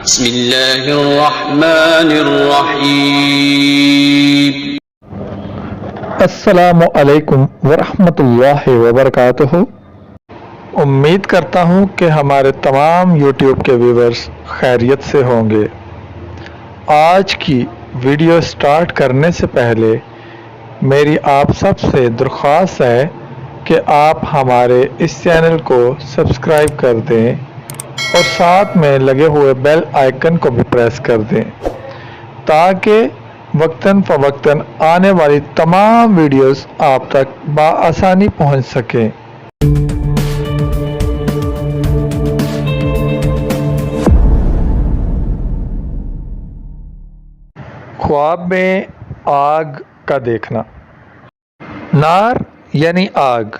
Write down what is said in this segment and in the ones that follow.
بسم اللہ الرحمن الرحیم۔ السلام علیکم ورحمۃ اللہ وبرکاتہ۔ امید کرتا ہوں کہ ہمارے تمام یوٹیوب کے ویورز خیریت سے ہوں گے۔ آج کی ویڈیو سٹارٹ کرنے سے پہلے میری آپ سب سے درخواست ہے کہ آپ ہمارے اس چینل کو سبسکرائب کر دیں اور ساتھ میں لگے ہوئے بیل آئیکن کو بھی پریس کر دیں تاکہ وقتاً فوقتاً آنے والی تمام ویڈیوز آپ تک بآسانی پہنچ سکیں۔ خواب میں آگ کا دیکھنا۔ نار یعنی آگ،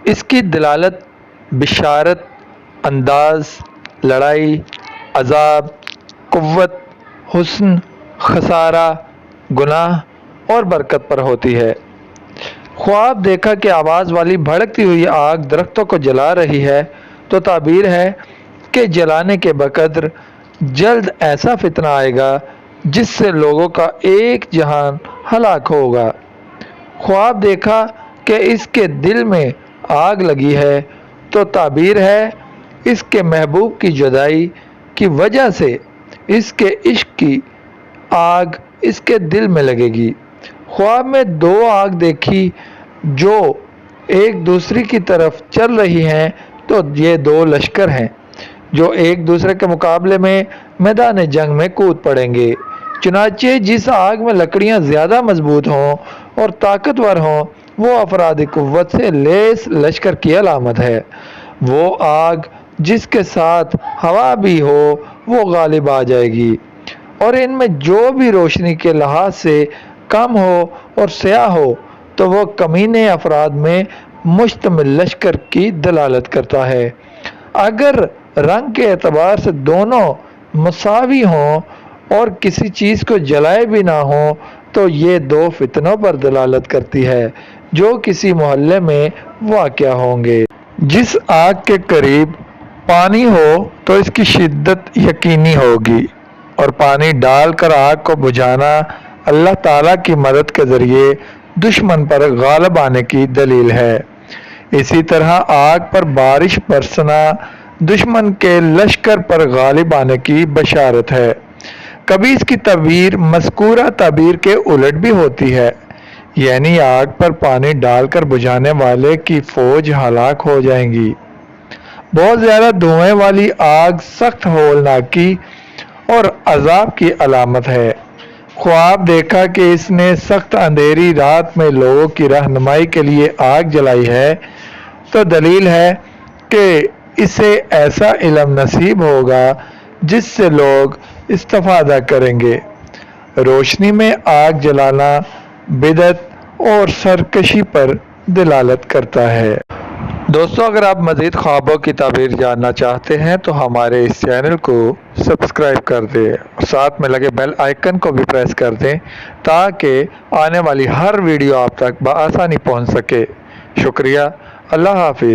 اس کی دلالت بشارت، انداز، لڑائی، عذاب، قوت، حسن، خسارہ، گناہ اور برکت پر ہوتی ہے۔ خواب دیکھا کہ آواز والی بھڑکتی ہوئی آگ درختوں کو جلا رہی ہے تو تعبیر ہے کہ جلانے کے بقدر جلد ایسا فتنہ آئے گا جس سے لوگوں کا ایک جہان ہلاک ہوگا۔ خواب دیکھا کہ اس کے دل میں آگ لگی ہے تو تعبیر ہے اس کے محبوب کی جدائی کی وجہ سے اس کے عشق کی آگ اس کے دل میں لگے گی۔ خواب میں دو آگ دیکھی جو ایک دوسرے کی طرف چل رہی ہیں تو یہ دو لشکر ہیں جو ایک دوسرے کے مقابلے میں میدان جنگ میں کود پڑیں گے۔ چنانچہ جس آگ میں لکڑیاں زیادہ مضبوط ہوں اور طاقتور ہوں وہ افراد قوت سے لیس لشکر کی علامت ہے۔ وہ آگ جس کے ساتھ ہوا بھی ہو وہ غالب آ جائے گی، اور ان میں جو بھی روشنی کے لحاظ سے کم ہو اور سیاہ ہو تو وہ کمینے افراد میں مشتمل لشکر کی دلالت کرتا ہے۔ اگر رنگ کے اعتبار سے دونوں مساوی ہوں اور کسی چیز کو جلائے بھی نہ ہوں تو یہ دو فتنوں پر دلالت کرتی ہے جو کسی محلے میں واقع ہوں گے۔ جس آگ کے قریب پانی ہو تو اس کی شدت یقینی ہوگی، اور پانی ڈال کر آگ کو بجھانا اللہ تعالیٰ کی مدد کے ذریعے دشمن پر غالب آنے کی دلیل ہے۔ اسی طرح آگ پر بارش برسنا دشمن کے لشکر پر غالب آنے کی بشارت ہے۔ کبھی اس کی تعبیر مذکورہ تعبیر کے الٹ بھی ہوتی ہے، یعنی آگ پر پانی ڈال کر بجھانے والے کی فوج ہلاک ہو جائیں گی۔ بہت زیادہ دھوئیں والی آگ سخت ہولناکی اور عذاب کی علامت ہے۔ خواب دیکھا کہ اس نے سخت اندھیری رات میں لوگوں کی رہنمائی کے لیے آگ جلائی ہے تو دلیل ہے کہ اسے ایسا علم نصیب ہوگا جس سے لوگ استفادہ کریں گے۔ روشنی میں آگ جلانا بدعت اور سرکشی پر دلالت کرتا ہے۔ دوستو، اگر آپ مزید خوابوں کی تعبیر جاننا چاہتے ہیں تو ہمارے اس چینل کو سبسکرائب کر دیں اور ساتھ میں لگے بیل آئیکن کو بھی پریس کر دیں تاکہ آنے والی ہر ویڈیو آپ تک بآسانی پہنچ سکے۔ شکریہ۔ اللہ حافظ۔